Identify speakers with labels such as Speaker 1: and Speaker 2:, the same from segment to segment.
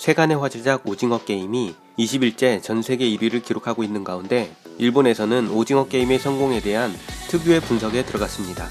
Speaker 1: 세간의 화제작 오징어 게임이 20일째 전세계 1위를 기록하고 있는 가운데 일본에서는 오징어 게임의 성공에 대한 특유의 분석에 들어갔습니다.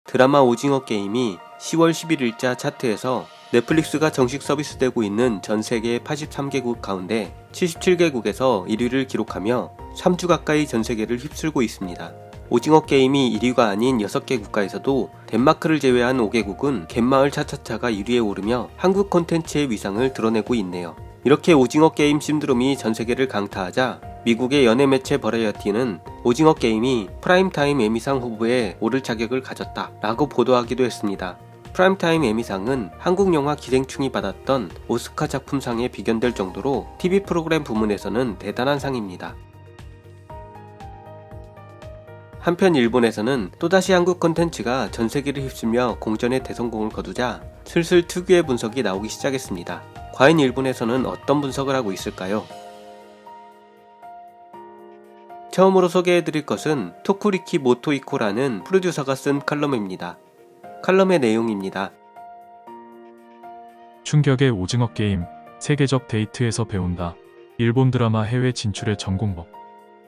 Speaker 1: 드라마 오징어 게임이 10월 11일자 차트에서 넷플릭스가 정식 서비스되고 있는 전 세계 83개국 가운데 77개국에서 1위를 기록하며 3주 가까이 전 세계를 휩쓸고 있습니다. 오징어 게임이 1위가 아닌 6개 국가에서도 덴마크를 제외한 5개국은 갯마을 차차차가 1위에 오르며 한국 콘텐츠의 위상을 드러내고 있네요. 이렇게 오징어 게임 신드롬이 전 세계를 강타하자 미국의 연예 매체 버라이어티는 오징어 게임이 프라임타임 에미상 후보에 오를 자격을 가졌다 라고 보도하기도 했습니다. 프라임타임 에미상은 한국 영화 기생충이 받았던 오스카 작품상에 비견될 정도로 TV 프로그램 부문에서는 대단한 상입니다. 한편 일본에서는 또다시 한국 콘텐츠가 전세계를 휩쓸며 공전의 대성공을 거두자 슬슬 특유의 분석이 나오기 시작했습니다. 과연 일본에서는 어떤 분석을 하고 있을까요? 처음으로 소개해드릴 것은 토쿠리키 모토이코라는 프로듀서가 쓴 칼럼입니다. 칼럼의 내용입니다.
Speaker 2: 충격의 오징어 게임, 세계적 데이트에서 배운다. 일본 드라마 해외 진출의 전공법.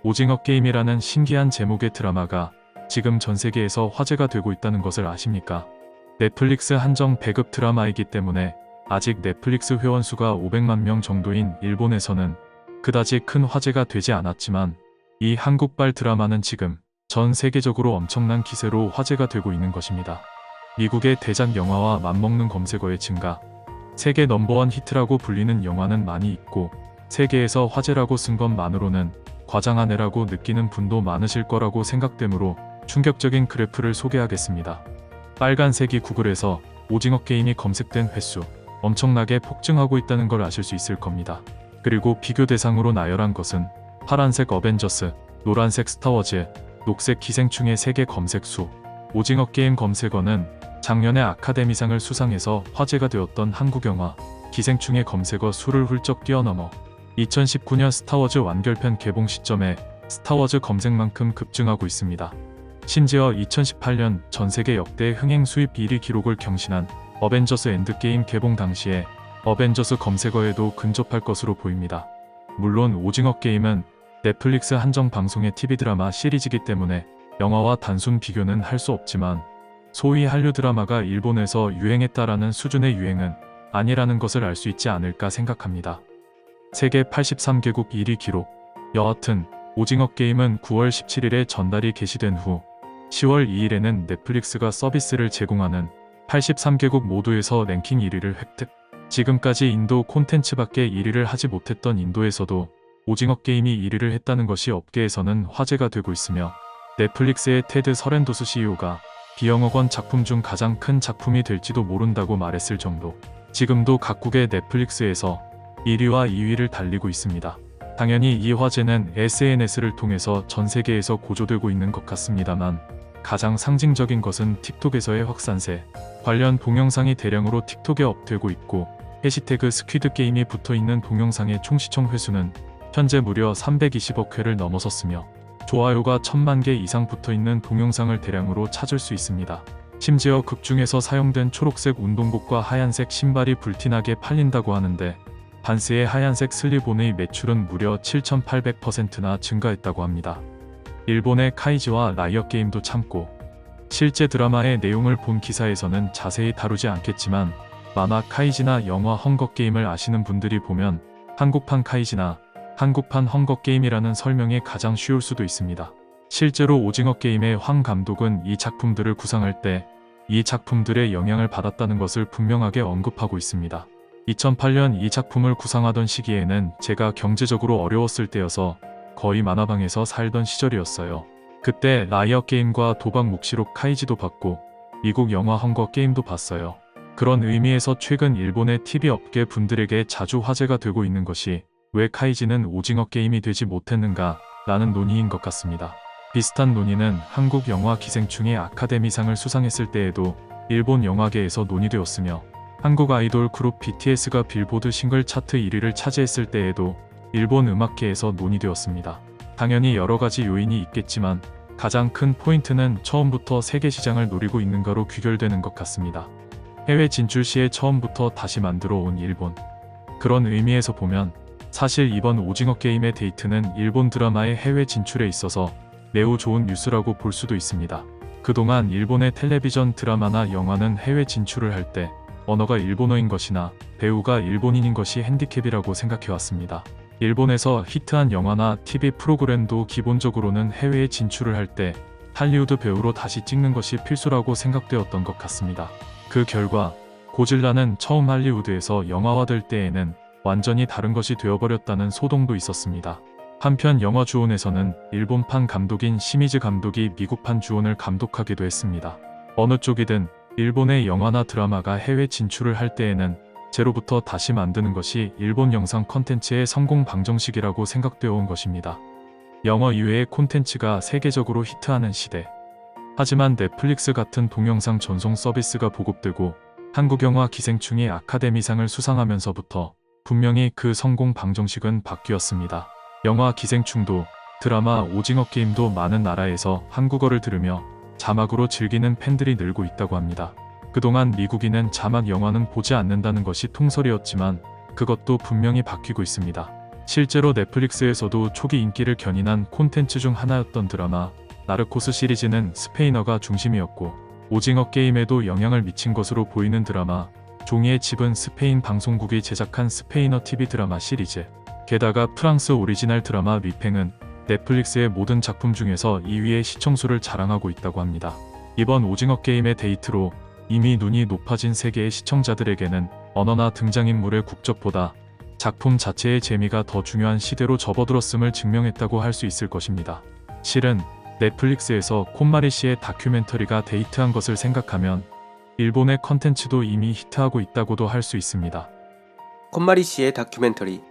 Speaker 2: 오징어 게임이라는 신기한 제목의 드라마가 지금 전 세계에서 화제가 되고 있다는 것을 아십니까? 넷플릭스 한정 배급 드라마이기 때문에 아직 넷플릭스 회원 수가 500만 명 정도인 일본에서는 그다지 큰 화제가 되지 않았지만 이 한국발 드라마는 지금 전 세계적으로 엄청난 기세로 화제가 되고 있는 것입니다. 미국의 대작 영화와 맞먹는 검색어의 증가, 세계 넘버원 히트라고 불리는 영화는 많이 있고 세계에서 화제라고 쓴 것만으로는 과장하네라고 느끼는 분도 많으실 거라고 생각되므로 충격적인 그래프를 소개하겠습니다. 빨간색이 구글에서 오징어 게임이 검색된 횟수 엄청나게 폭증하고 있다는 걸 아실 수 있을 겁니다. 그리고 비교 대상으로 나열한 것은 파란색 어벤져스, 노란색 스타워즈, 녹색 기생충의 세계 검색 수. 오징어 게임 검색어는 작년에 아카데미상을 수상해서 화제가 되었던 한국 영화 기생충의 검색어 수를 훌쩍 뛰어넘어 2019년 스타워즈 완결편 개봉 시점에 스타워즈 검색만큼 급증하고 있습니다. 심지어 2018년 전세계 역대 흥행 수입 1위 기록을 경신한 어벤져스 엔드게임 개봉 당시에 어벤져스 검색어에도 근접할 것으로 보입니다. 물론 오징어 게임은 넷플릭스 한정 방송의 TV 드라마 시리즈이기 때문에 영화와 단순 비교는 할 수 없지만 소위 한류 드라마가 일본에서 유행했다라는 수준의 유행은 아니라는 것을 알 수 있지 않을까 생각합니다. 세계 83개국 1위 기록. 여하튼 오징어 게임은 9월 17일에 전달이 게시된 후 10월 2일에는 넷플릭스가 서비스를 제공하는 83개국 모두에서 랭킹 1위를 획득. 지금까지 인도 콘텐츠밖에 1위를 하지 못했던 인도에서도 오징어 게임이 1위를 했다는 것이 업계에서는 화제가 되고 있으며 넷플릭스의 테드 서렌도스 CEO가 비영억 원 작품 중 가장 큰 작품이 될지도 모른다고 말했을 정도. 지금도 각국의 넷플릭스에서 1위와 2위를 달리고 있습니다. 당연히 이 화제는 SNS를 통해서 전 세계에서 고조되고 있는 것 같습니다만 가장 상징적인 것은 틱톡에서의 확산세. 관련 동영상이 대량으로 틱톡에 업되고 있고 해시태그 스퀴드 게임이 붙어있는 동영상의 총 시청 회수는 현재 무려 320억 회를 넘어섰으며 좋아요가 1000만 개 이상 붙어있는 동영상을 대량으로 찾을 수 있습니다. 심지어 극 중에서 사용된 초록색 운동복과 하얀색 신발이 불티나게 팔린다고 하는데 반스의 하얀색 슬립온의 매출은 무려 7800%나 증가했다고 합니다. 일본의 카이지와 라이엇 게임도 참고 실제 드라마의 내용을 본 기사에서는 자세히 다루지 않겠지만 만화 카이지나 영화 헝거 게임을 아시는 분들이 보면 한국판 카이지나 한국판 헝거 게임이라는 설명이 가장 쉬울 수도 있습니다. 실제로 오징어 게임의 황 감독은 이 작품들을 구상할 때 이 작품들의 영향을 받았다는 것을 분명하게 언급하고 있습니다. 2008년 이 작품을 구상하던 시기에는 제가 경제적으로 어려웠을 때여서 거의 만화방에서 살던 시절이었어요. 그때 라이엇 게임과 도박 묵시록 카이지도 봤고 미국 영화 헝거 게임도 봤어요. 그런 의미에서 최근 일본의 TV 업계 분들에게 자주 화제가 되고 있는 것이 왜 카이지는 오징어 게임이 되지 못했는가 라는 논의인 것 같습니다. 비슷한 논의는 한국 영화 기생충이 아카데미상을 수상했을 때에도 일본 영화계에서 논의되었으며 한국 아이돌 그룹 BTS가 빌보드 싱글 차트 1위를 차지했을 때에도 일본 음악계에서 논의되었습니다. 당연히 여러가지 요인이 있겠지만 가장 큰 포인트는 처음부터 세계 시장을 노리고 있는가로 귀결되는 것 같습니다. 해외 진출 시에 처음부터 다시 만들어 온 일본. 그런 의미에서 보면 사실 이번 오징어 게임의 데이트는 일본 드라마의 해외 진출에 있어서 매우 좋은 뉴스라고 볼 수도 있습니다. 그동안 일본의 텔레비전 드라마나 영화는 해외 진출을 할 때 언어가 일본어인 것이나 배우가 일본인인 것이 핸디캡이라고 생각해왔습니다. 일본에서 히트한 영화나 TV 프로그램도 기본적으로는 해외에 진출을 할 때 할리우드 배우로 다시 찍는 것이 필수라고 생각되었던 것 같습니다. 그 결과 고질라는 처음 할리우드에서 영화화될 때에는 완전히 다른 것이 되어버렸다는 소동도 있었습니다. 한편 영화 주온에서는 일본판 감독인 시미즈 감독이 미국판 주온을 감독하기도 했습니다. 어느 쪽이든 일본의 영화나 드라마가 해외 진출을 할 때에는 제로부터 다시 만드는 것이 일본 영상 콘텐츠의 성공 방정식이라고 생각되어 온 것입니다. 영어 이외의 콘텐츠가 세계적으로 히트하는 시대. 하지만 넷플릭스 같은 동영상 전송 서비스가 보급되고 한국 영화 기생충이 아카데미상을 수상하면서부터 분명히 그 성공 방정식은 바뀌었습니다. 영화 기생충도 드라마 오징어 게임도 많은 나라에서 한국어를 들으며 자막으로 즐기는 팬들이 늘고 있다고 합니다. 그동안 미국인은 자막 영화는 보지 않는다는 것이 통설이었지만 그것도 분명히 바뀌고 있습니다. 실제로 넷플릭스에서도 초기 인기를 견인한 콘텐츠 중 하나였던 드라마 나르코스 시리즈는 스페인어가 중심이었고 오징어 게임에도 영향을 미친 것으로 보이는 드라마 종이의 집은 스페인 방송국이 제작한 스페인어 TV 드라마 시리즈. 게다가 프랑스 오리지널 드라마 위팽은 넷플릭스의 모든 작품 중에서 2위의 시청수를 자랑하고 있다고 합니다. 이번 오징어 게임의 데이트로 이미 눈이 높아진 세계의 시청자들에게는 언어나 등장인물의 국적보다 작품 자체의 재미가 더 중요한 시대로 접어들었음을 증명했다고 할 수 있을 것입니다. 실은 넷플릭스에서 콧마리 씨의 다큐멘터리가 데이트한 것을 생각하면 일본의 컨텐츠도 이미 히트하고 있다고도 할 수 있습니다.
Speaker 1: 콧마리 씨의 다큐멘터리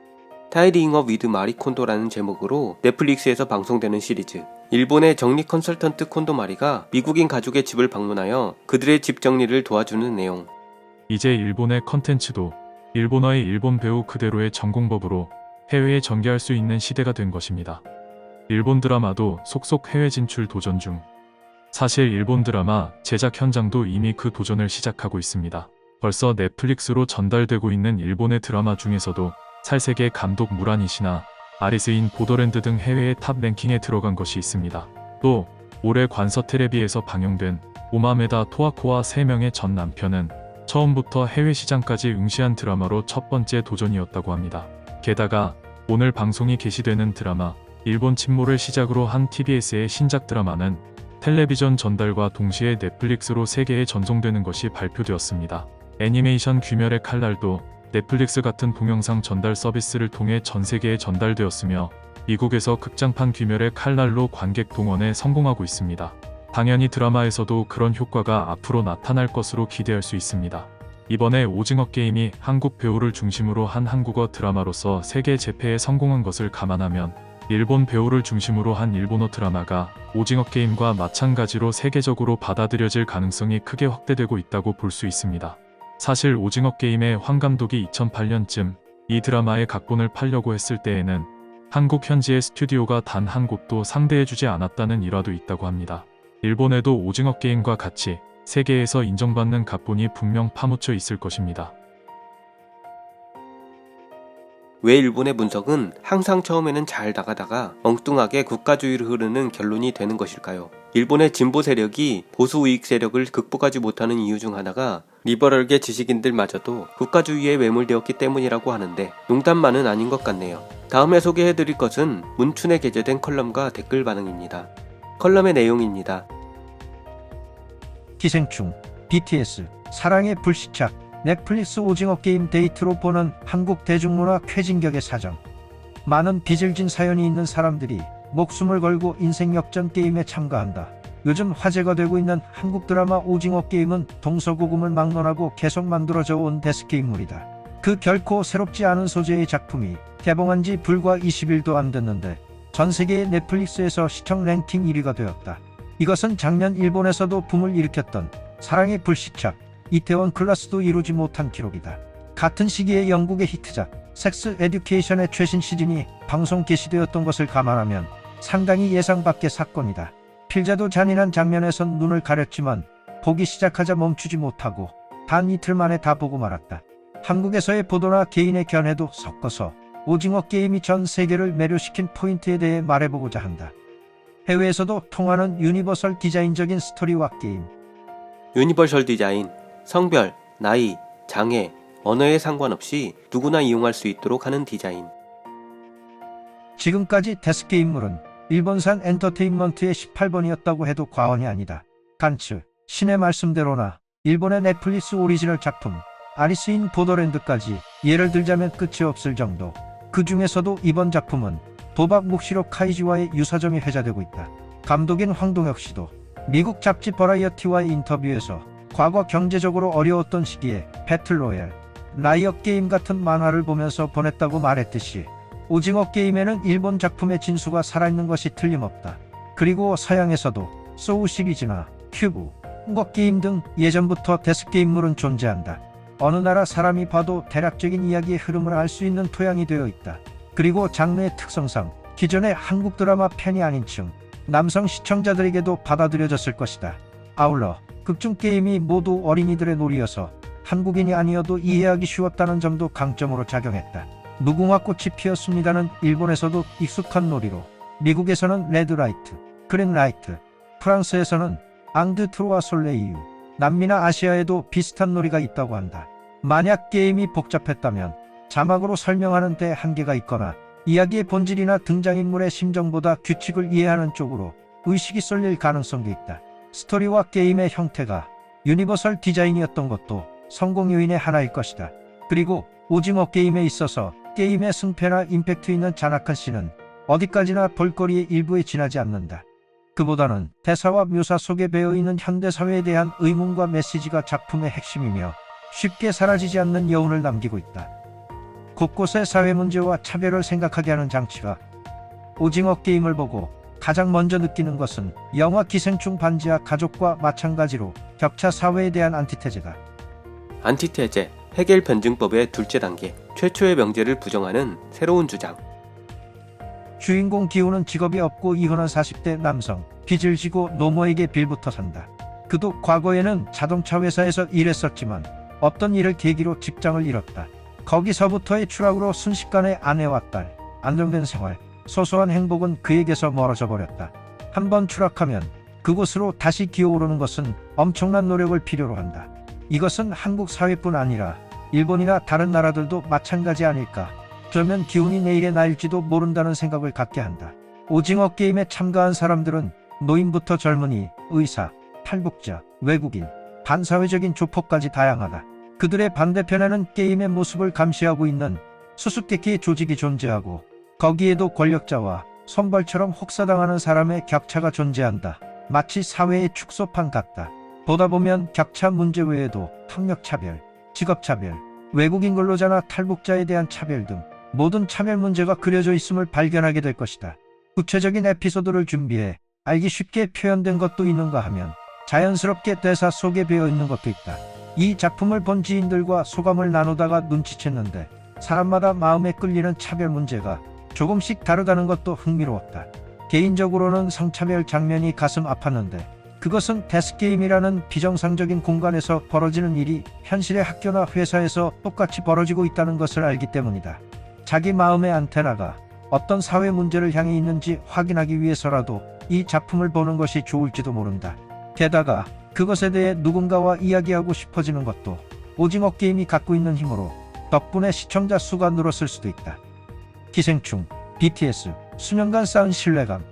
Speaker 1: 타이링 업 위드 마리 콘도라는 제목으로 넷플릭스에서 방송되는 시리즈. 일본의 정리 컨설턴트 콘도 마리가 미국인 가족의 집을 방문하여 그들의 집 정리를 도와주는 내용.
Speaker 2: 이제 일본의 컨텐츠도 일본어의 일본 배우 그대로의 전공법으로 해외에 전개할 수 있는 시대가 된 것입니다. 일본 드라마도 속속 해외 진출 도전 중. 사실 일본 드라마 제작 현장도 이미 그 도전을 시작하고 있습니다. 벌써 넷플릭스로 전달되고 있는 일본의 드라마 중에서도 살세계 감독 무라니시나 아리스인 보더랜드 등 해외의 탑 랭킹에 들어간 것이 있습니다. 또 올해 관서 테레비에서 방영된 오마메다 토아코와 3명의 전 남편은 처음부터 해외 시장까지 응시한 드라마로 첫 번째 도전이었다고 합니다. 게다가 오늘 방송이 게시되는 드라마 일본 침몰을 시작으로 한 TBS의 신작 드라마는 텔레비전 전달과 동시에 넷플릭스로 세계에 전송되는 것이 발표되었습니다. 애니메이션 귀멸의 칼날도 넷플릭스 같은 동영상 전달 서비스를 통해 전 세계에 전달되었으며 미국에서 극장판 귀멸의 칼날로 관객 동원에 성공하고 있습니다. 당연히 드라마에서도 그런 효과가 앞으로 나타날 것으로 기대할 수 있습니다. 이번에 오징어 게임이 한국 배우를 중심으로 한 한국어 드라마로서 세계 재패에 성공한 것을 감안하면 일본 배우를 중심으로 한 일본어 드라마가 오징어 게임과 마찬가지로 세계적으로 받아들여질 가능성이 크게 확대되고 있다고 볼 수 있습니다. 사실 오징어 게임의 황 감독이 2008년쯤 이 드라마의 각본을 팔려고 했을 때에는 한국 현지의 스튜디오가 단 한 곳도 상대해주지 않았다는 일화도 있다고 합니다. 일본에도 오징어 게임과 같이 세계에서 인정받는 각본이 분명 파묻혀 있을 것입니다.
Speaker 1: 왜 일본의 분석은 항상 처음에는 잘 나가다가 엉뚱하게 국가주의로 흐르는 결론이 되는 것일까요? 일본의 진보 세력이 보수 우익 세력을 극복하지 못하는 이유 중 하나가 리버럴계 지식인들마저도 국가주의에 매몰되었기 때문이라고 하는데 농담만은 아닌 것 같네요. 다음에 소개해드릴 것은 문춘에 게재된 컬럼과 댓글 반응입니다. 컬럼의 내용입니다.
Speaker 3: 기생충, BTS, 사랑의 불시착, 넷플릭스 오징어 게임 데이트로 보는 한국 대중문화 쾌진격의 사정. 많은 빚을 진 사연이 있는 사람들이 목숨을 걸고 인생 역전 게임에 참가한다. 요즘 화제가 되고 있는 한국 드라마 오징어 게임은 동서고금을 막론하고 계속 만들어져 온 데스게임물이다. 그 결코 새롭지 않은 소재의 작품이 개봉한 지 불과 20일도 안 됐는데 전 세계의 넷플릭스에서 시청 랭킹 1위가 되었다. 이것은 작년 일본에서도 붐을 일으켰던 사랑의 불시착, 이태원 클라스도 이루지 못한 기록이다. 같은 시기에 영국의 히트작 섹스 에듀케이션의 최신 시즌이 방송 개시되었던 것을 감안하면 상당히 예상 밖의 사건이다. 필자도 잔인한 장면에선 눈을 가렸지만 보기 시작하자 멈추지 못하고 단 이틀 만에 다 보고 말았다. 한국에서의 보도나 개인의 견해도 섞어서 오징어 게임이 전 세계를 매료시킨 포인트에 대해 말해보고자 한다. 해외에서도 통하는 유니버설 디자인적인 스토리와 게임.
Speaker 1: 유니버설 디자인, 성별, 나이, 장애, 언어에 상관없이 누구나 이용할 수 있도록 하는 디자인.
Speaker 3: 지금까지 데스게임물은 일본산 엔터테인먼트의 18번이었다고 해도 과언이 아니다. 간츠, 신의 말씀대로나 일본의 넷플릭스 오리지널 작품 아리스 인 보더랜드까지 예를 들자면 끝이 없을 정도. 그 중에서도 이번 작품은 도박 묵시록 카이지와의 유사점이 회자되고 있다. 감독인 황동혁 씨도 미국 잡지 버라이어티와의 인터뷰에서 과거 경제적으로 어려웠던 시기에 배틀로얄, 라이엇 게임 같은 만화를 보면서 보냈다고 말했듯이 오징어 게임에는 일본 작품의 진수가 살아있는 것이 틀림없다. 그리고 서양에서도 소우 시리즈나 큐브, 헝거 게임 등 예전부터 데스게임물은 존재한다. 어느 나라 사람이 봐도 대략적인 이야기의 흐름을 알 수 있는 토양이 되어 있다. 그리고 장르의 특성상 기존의 한국 드라마 팬이 아닌 층, 남성 시청자들에게도 받아들여졌을 것이다. 아울러 극중 게임이 모두 어린이들의 놀이여서 한국인이 아니어도 이해하기 쉬웠다는 점도 강점으로 작용했다. 무궁화꽃이 피었습니다는 일본에서도 익숙한 놀이로, 미국에서는 레드라이트, 그린라이트, 프랑스에서는 앙드 트로아 솔레이유, 남미나 아시아에도 비슷한 놀이가 있다고 한다. 만약 게임이 복잡했다면 자막으로 설명하는 데 한계가 있거나 이야기의 본질이나 등장인물의 심정보다 규칙을 이해하는 쪽으로 의식이 쏠릴 가능성도 있다. 스토리와 게임의 형태가 유니버설 디자인이었던 것도 성공 요인의 하나일 것이다. 그리고 오징어 게임에 있어서 게임의 승패나 임팩트 있는 잔악한 씬은 어디까지나 볼거리의 일부에 지나지 않는다. 그보다는 대사와 묘사 속에 배어있는 현대사회에 대한 의문과 메시지가 작품의 핵심이며 쉽게 사라지지 않는 여운을 남기고 있다. 곳곳의 사회 문제와 차별을 생각하게 하는 장치가. 오징어 게임을 보고 가장 먼저 느끼는 것은 영화 기생충 반지하 가족과 마찬가지로 격차 사회에 대한 안티테제다.
Speaker 1: 안티테제, 해겔 변증법의 둘째 단계, 최초의 명제를 부정하는 새로운 주장.
Speaker 3: 주인공 기호는 직업이 없고 이혼한 40대 남성, 빚을 지고 노모에게 빌부터 산다. 그도 과거에는 자동차 회사에서 일했었지만 없던 일을 계기로 직장을 잃었다. 거기서부터의 추락으로 순식간에 아내와 딸, 안정된 생활, 소소한 행복은 그에게서 멀어져 버렸다. 한번 추락하면 그곳으로 다시 기어오르는 것은 엄청난 노력을 필요로 한다. 이것은 한국 사회뿐 아니라 일본이나 다른 나라들도 마찬가지 아닐까. 그러면 기운이 내일의 나일지도 모른다는 생각을 갖게 한다. 오징어 게임에 참가한 사람들은 노인부터 젊은이, 의사, 탈북자, 외국인, 반사회적인 조폭까지 다양하다. 그들의 반대편에는 게임의 모습을 감시하고 있는 수수께끼의 조직이 존재하고 거기에도 권력자와 손벌처럼 혹사당하는 사람의 격차가 존재한다. 마치 사회의 축소판 같다. 보다 보면 격차 문제 외에도 학력차별, 직업차별, 외국인 근로자나 탈북자에 대한 차별 등 모든 차별 문제가 그려져 있음을 발견하게 될 것이다. 구체적인 에피소드를 준비해 알기 쉽게 표현된 것도 있는가 하면 자연스럽게 대사 속에 배어 있는 것도 있다. 이 작품을 본 지인들과 소감을 나누다가 눈치챘는데 사람마다 마음에 끌리는 차별 문제가 조금씩 다르다는 것도 흥미로웠다. 개인적으로는 성차별 장면이 가슴 아팠는데 그것은 데스게임이라는 비정상적인 공간에서 벌어지는 일이 현실의 학교나 회사에서 똑같이 벌어지고 있다는 것을 알기 때문이다. 자기 마음의 안테나가 어떤 사회 문제를 향해 있는지 확인하기 위해서라도 이 작품을 보는 것이 좋을지도 모른다. 게다가 그것에 대해 누군가와 이야기하고 싶어지는 것도 오징어 게임이 갖고 있는 힘으로 덕분에 시청자 수가 늘었을 수도 있다. 기생충, BTS, 수년간 쌓은 신뢰감.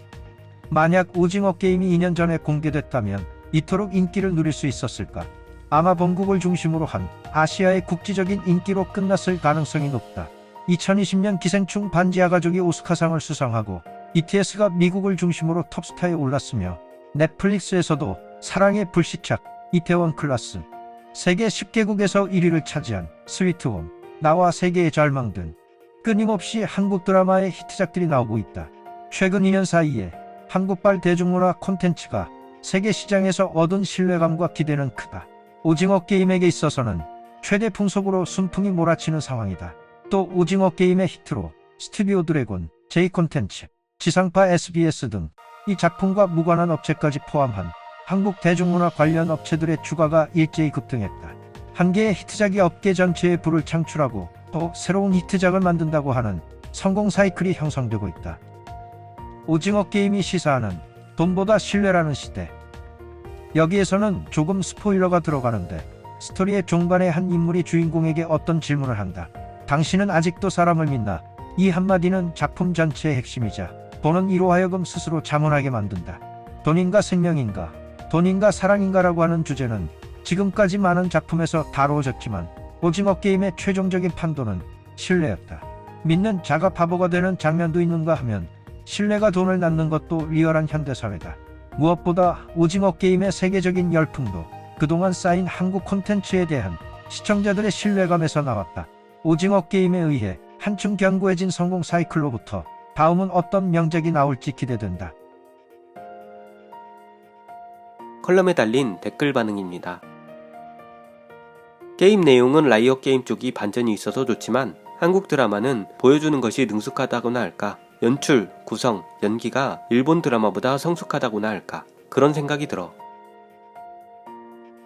Speaker 3: 만약 오징어 게임이 2년 전에 공개됐다면 이토록 인기를 누릴 수 있었을까? 아마 본국을 중심으로 한 아시아의 국지적인 인기로 끝났을 가능성이 높다. 2020년 기생충 반지하 가족이 오스카상을 수상하고 BTS가 미국을 중심으로 톱스타에 올랐으며 넷플릭스에서도 사랑의 불시착, 이태원 클라스, 세계 10개국에서 1위를 차지한 스위트홈, 나와 세계의 절망 등 끊임없이 한국 드라마의 히트작들이 나오고 있다. 최근 2년 사이에 한국발 대중문화 콘텐츠가 세계 시장에서 얻은 신뢰감과 기대는 크다. 오징어 게임에게 있어서는 최대 풍속으로 순풍이 몰아치는 상황이다. 또 오징어 게임의 히트로 스튜디오 드래곤, J콘텐츠, 지상파 SBS 등 이 작품과 무관한 업체까지 포함한 한국 대중문화 관련 업체들의 주가가 일제히 급등했다. 한 개의 히트작이 업계 전체에 불을 창출하고 또 새로운 히트작을 만든다고 하는 성공 사이클이 형성되고 있다. 오징어 게임이 시사하는 돈보다 신뢰라는 시대. 여기에서는 조금 스포일러가 들어가는데 스토리의 종반에 한 인물이 주인공에게 어떤 질문을 한다. 당신은 아직도 사람을 믿나? 이 한마디는 작품 전체의 핵심이자 보는 이로 하여금 스스로 자문하게 만든다. 돈인가 생명인가? 돈인가 사랑인가라고 하는 주제는 지금까지 많은 작품에서 다루어졌지만 오징어 게임의 최종적인 판도는 신뢰였다. 믿는 자가 바보가 되는 장면도 있는가 하면 신뢰가 돈을 낳는 것도 리얼한 현대사회다. 무엇보다 오징어 게임의 세계적인 열풍도 그동안 쌓인 한국 콘텐츠에 대한 시청자들의 신뢰감에서 나왔다. 오징어 게임에 의해 한층 견고해진 성공 사이클로부터 다음은 어떤 명작이 나올지 기대된다.
Speaker 1: 컬럼에 달린 댓글 반응입니다. 게임 내용은 라이엇 게임 쪽이 반전이 있어서 좋지만 한국 드라마는 보여주는 것이 능숙하다고나 할까, 연출, 구성, 연기가 일본 드라마보다 성숙하다고나 할까, 그런 생각이 들어.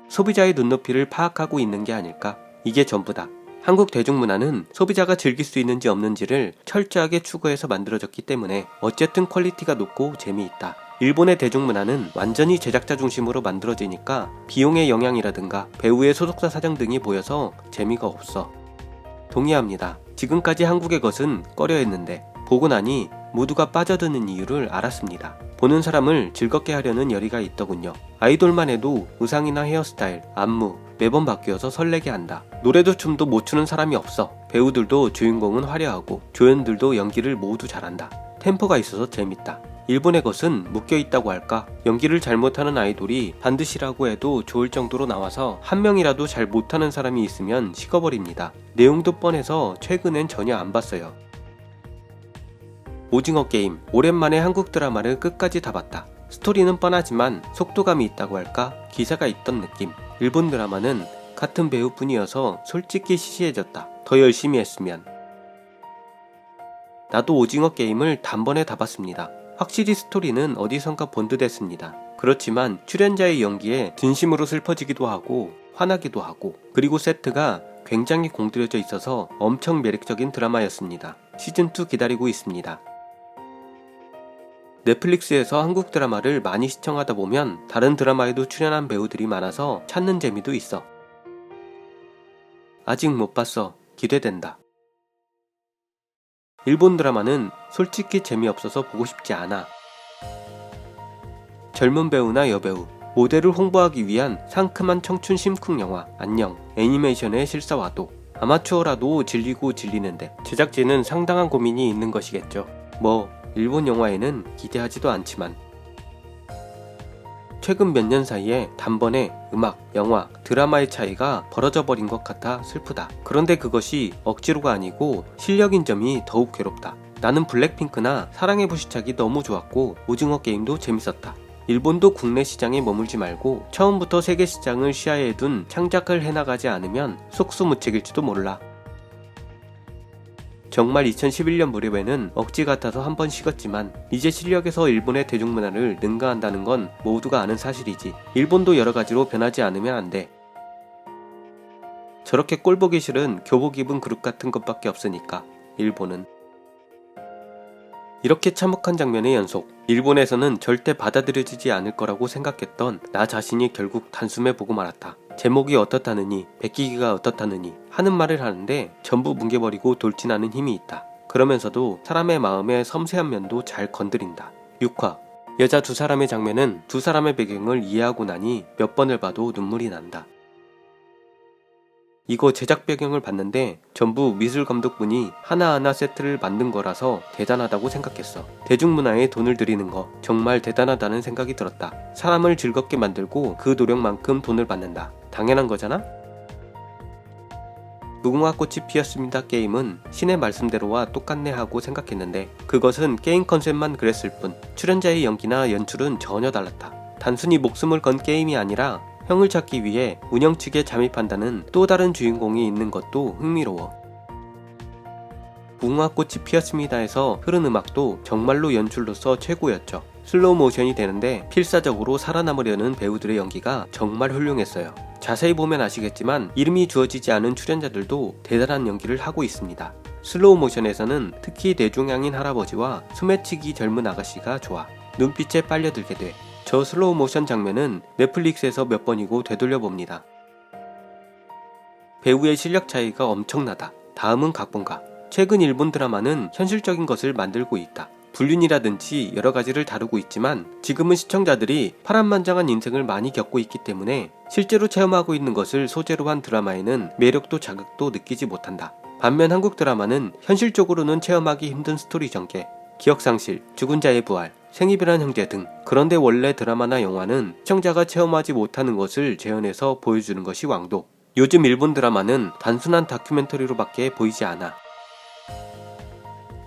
Speaker 1: 소비자의 눈높이를 파악하고 있는 게 아닐까? 이게 전부다. 한국 대중문화는 소비자가 즐길 수 있는지 없는지를 철저하게 추구해서 만들어졌기 때문에 어쨌든 퀄리티가 높고 재미있다. 일본의 대중문화는 완전히 제작자 중심으로 만들어지니까 비용의 영향이라든가 배우의 소속사 사정 등이 보여서 재미가 없어. 동의합니다. 지금까지 한국의 것은 꺼려했는데 보고 나니 모두가 빠져드는 이유를 알았습니다. 보는 사람을 즐겁게 하려는 열의가 있더군요. 아이돌만 해도 의상이나 헤어스타일, 안무 매번 바뀌어서 설레게 한다. 노래도 춤도 못 추는 사람이 없어. 배우들도 주인공은 화려하고 조연들도 연기를 모두 잘한다. 템포가 있어서 재밌다. 일본의 것은 묶여있다고 할까? 연기를 잘못하는 아이돌이 반드시라고 해도 좋을 정도로 나와서 한 명이라도 잘 못하는 사람이 있으면 식어버립니다. 내용도 뻔해서 최근엔 전혀 안 봤어요. 오징어 게임, 오랜만에 한국 드라마를 끝까지 다 봤다. 스토리는 뻔하지만 속도감이 있다고 할까? 기사가 있던 느낌. 일본 드라마는 같은 배우뿐이어서 솔직히 시시해졌다. 더 열심히 했으면. 나도 오징어 게임을 단번에 다 봤습니다. 확실히 스토리는 어디선가 본 듯 했습니다. 그렇지만 출연자의 연기에 진심으로 슬퍼지기도 하고 화나기도 하고, 그리고 세트가 굉장히 공들여져 있어서 엄청 매력적인 드라마였습니다. 시즌2 기다리고 있습니다. 넷플릭스에서 한국 드라마를 많이 시청하다 보면 다른 드라마에도 출연한 배우들이 많아서 찾는 재미도 있어. 아직 못 봤어. 기대된다. 일본 드라마는 솔직히 재미없어서 보고 싶지 않아. 젊은 배우나 여배우, 모델을 홍보하기 위한 상큼한 청춘 심쿵 영화 안녕. 애니메이션의 실사화도 아마추어라도 질리고 질리는데 제작진은 상당한 고민이 있는 것이겠죠. 일본 영화에는 기대하지도 않지만 최근 몇 년 사이에 단번에 음악, 영화, 드라마의 차이가 벌어져 버린 것 같아 슬프다. 그런데 그것이 억지로가 아니고 실력인 점이 더욱 괴롭다. 나는 블랙핑크나 사랑의 불시착이 너무 좋았고 오징어 게임도 재밌었다. 일본도 국내 시장에 머물지 말고 처음부터 세계 시장을 시야에 둔 창작을 해나가지 않으면 속수무책일지도 몰라. 정말 2011년 무렵에는 억지 같아서 한번 식었지만 이제 실력에서 일본의 대중문화를 능가한다는 건 모두가 아는 사실이지. 일본도 여러가지로 변하지 않으면 안 돼. 저렇게 꼴보기 싫은 교복 입은 그룹 같은 것밖에 없으니까. 일본은 이렇게 참혹한 장면의 연속. 일본에서는 절대 받아들여지지 않을 거라고 생각했던 나 자신이 결국 단숨에 보고 말았다. 제목이 어떻다느니, 베끼기가 어떻다느니 하는 말을 하는데 전부 뭉개버리고 돌진하는 힘이 있다. 그러면서도 사람의 마음의 섬세한 면도 잘 건드린다. 6화. 여자 두 사람의 장면은 두 사람의 배경을 이해하고 나니 몇 번을 봐도 눈물이 난다. 이거 제작 배경을 봤는데 전부 미술 감독분이 하나하나 세트를 만든 거라서 대단하다고 생각했어. 대중문화에 돈을 들이는 거 정말 대단하다는 생각이 들었다. 사람을 즐겁게 만들고 그 노력만큼 돈을 받는다. 당연한 거잖아? 무궁화 꽃이 피었습니다 게임은 신의 말씀대로와 똑같네 하고 생각했는데 그것은 게임 컨셉만 그랬을 뿐 출연자의 연기나 연출은 전혀 달랐다. 단순히 목숨을 건 게임이 아니라 형을 찾기 위해 운영 측에 잠입한다는 또 다른 주인공이 있는 것도 흥미로워. 무궁화 꽃이 피었습니다에서 흐른 음악도 정말로 연출로서 최고였죠. 슬로우 모션이 되는데 필사적으로 살아남으려는 배우들의 연기가 정말 훌륭했어요. 자세히 보면 아시겠지만 이름이 주어지지 않은 출연자들도 대단한 연기를 하고 있습니다. 슬로우 모션에서는 특히 대종양인 할아버지와 스매치기 젊은 아가씨가 좋아 눈빛에 빨려들게 돼. 저 슬로우 모션 장면은 넷플릭스에서 몇 번이고 되돌려봅니다. 배우의 실력 차이가 엄청나다. 다음은 각본가. 최근 일본 드라마는 현실적인 것을 만들고 있다. 불륜이라든지 여러 가지를 다루고 있지만 지금은 시청자들이 파란만장한 인생을 많이 겪고 있기 때문에 실제로 체험하고 있는 것을 소재로 한 드라마에는 매력도 자극도 느끼지 못한다. 반면 한국 드라마는 현실적으로는 체험하기 힘든 스토리 전개, 기억상실, 죽은 자의 부활, 생이별한 형제 등. 그런데 원래 드라마나 영화는 시청자가 체험하지 못하는 것을 재현해서 보여주는 것이 왕도. 요즘 일본 드라마는 단순한 다큐멘터리로밖에 보이지 않아.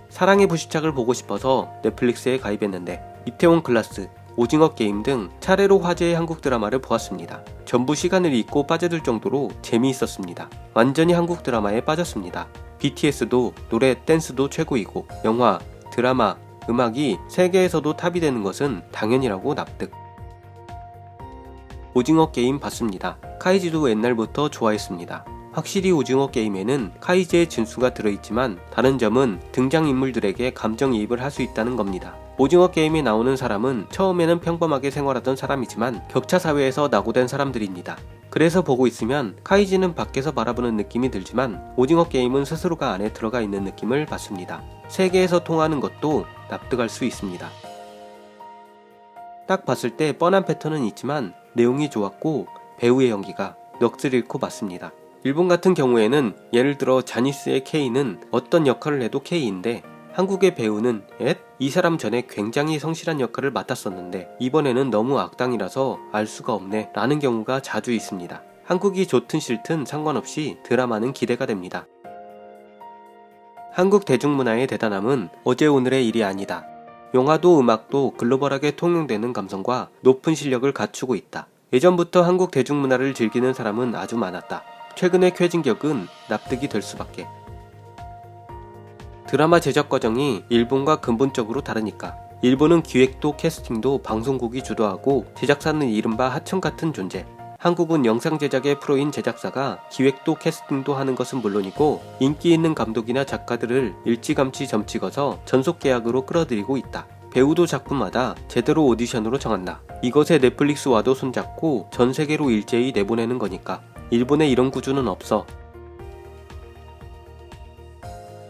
Speaker 1: 사랑의 불시착을 보고 싶어서 넷플릭스에 가입했는데 이태원 클라스, 오징어 게임 등 차례로 화제의 한국 드라마를 보았습니다. 전부 시간을 잊고 빠져들 정도로 재미있었습니다. 완전히 한국 드라마에 빠졌습니다. BTS도 노래, 댄스도 최고이고 영화, 드라마, 음악이 세계에서도 탑이 되는 것은 당연이라고 납득. 오징어 게임 봤습니다. 카이지도 옛날부터 좋아했습니다. 확실히 오징어 게임에는 카이지의 진수가 들어있지만 다른 점은 등장인물들에게 감정이입을 할 수 있다는 겁니다. 오징어 게임에 나오는 사람은 처음에는 평범하게 생활하던 사람이지만 격차 사회에서 낙오된 사람들입니다. 그래서 보고 있으면 카이지는 밖에서 바라보는 느낌이 들지만 오징어 게임은 스스로가 안에 들어가 있는 느낌을 받습니다. 세계에서 통하는 것도 납득할 수 있습니다. 딱 봤을 때 뻔한 패턴은 있지만 내용이 좋았고 배우의 연기가 넋을 잃고 봤습니다. 일본 같은 경우에는 예를 들어 자니스의 K는 어떤 역할을 해도 K인데 한국의 배우는 이 사람 전에 굉장히 성실한 역할을 맡았었는데 이번에는 너무 악당이라서 알 수가 없네 라는 경우가 자주 있습니다. 한국이 좋든 싫든 상관없이 드라마는 기대가 됩니다. 한국 대중문화의 대단함은 어제 오늘의 일이 아니다. 영화도 음악도 글로벌하게 통용되는 감성과 높은 실력을 갖추고 있다. 예전부터 한국 대중문화를 즐기는 사람은 아주 많았다. 최근의 쾌진격은 납득이 될 수밖에. 드라마 제작 과정이 일본과 근본적으로 다르니까. 일본은 기획도 캐스팅도 방송국이 주도하고 제작사는 이른바 하청 같은 존재. 한국은 영상 제작의 프로인 제작사가 기획도 캐스팅도 하는 것은 물론이고 인기 있는 감독이나 작가들을 일찌감치 점찍어서 전속 계약으로 끌어들이고 있다. 배우도 작품마다 제대로 오디션으로 정한다. 이것에 넷플릭스와도 손잡고 전 세계로 일제히 내보내는 거니까. 일본에 이런 구조는 없어.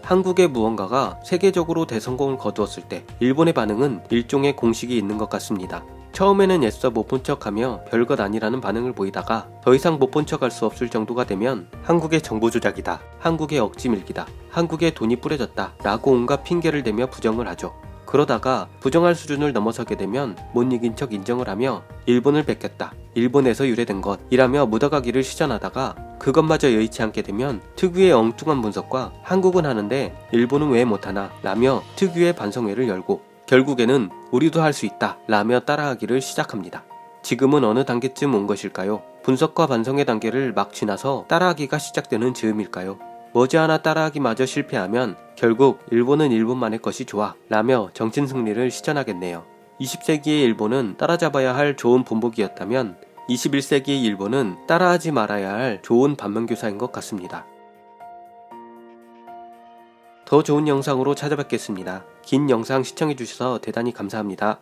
Speaker 1: 한국의 무언가가 세계적으로 대성공을 거두었을 때 일본의 반응은 일종의 공식이 있는 것 같습니다. 처음에는 애써 못 본 척하며 별것 아니라는 반응을 보이다가 더 이상 못 본 척할 수 없을 정도가 되면 한국의 정보 조작이다, 한국의 억지 밀기다, 한국에 돈이 뿌려졌다 라고 온갖 핑계를 대며 부정을 하죠. 그러다가 부정할 수준을 넘어서게 되면 못 이긴 척 인정을 하며 일본을 뺏겼다, 일본에서 유래된 것이라며 묻어가기를 시전하다가 그것마저 여의치 않게 되면 특유의 엉뚱한 분석과 한국은 하는데 일본은 왜 못하나 라며 특유의 반성회를 열고 결국에는 우리도 할 수 있다 라며 따라하기를 시작합니다. 지금은 어느 단계쯤 온 것일까요? 분석과 반성의 단계를 막 지나서 따라하기가 시작되는 즈음일까요? 머지않아 따라하기마저 실패하면 결국 일본은 일본만의 것이 좋아 라며 정신승리를 시전하겠네요. 20세기의 일본은 따라잡아야 할 좋은 본보기였다면 21세기의 일본은 따라하지 말아야 할 좋은 반면교사인 것 같습니다. 더 좋은 영상으로 찾아뵙겠습니다. 긴 영상 시청해주셔서 대단히 감사합니다.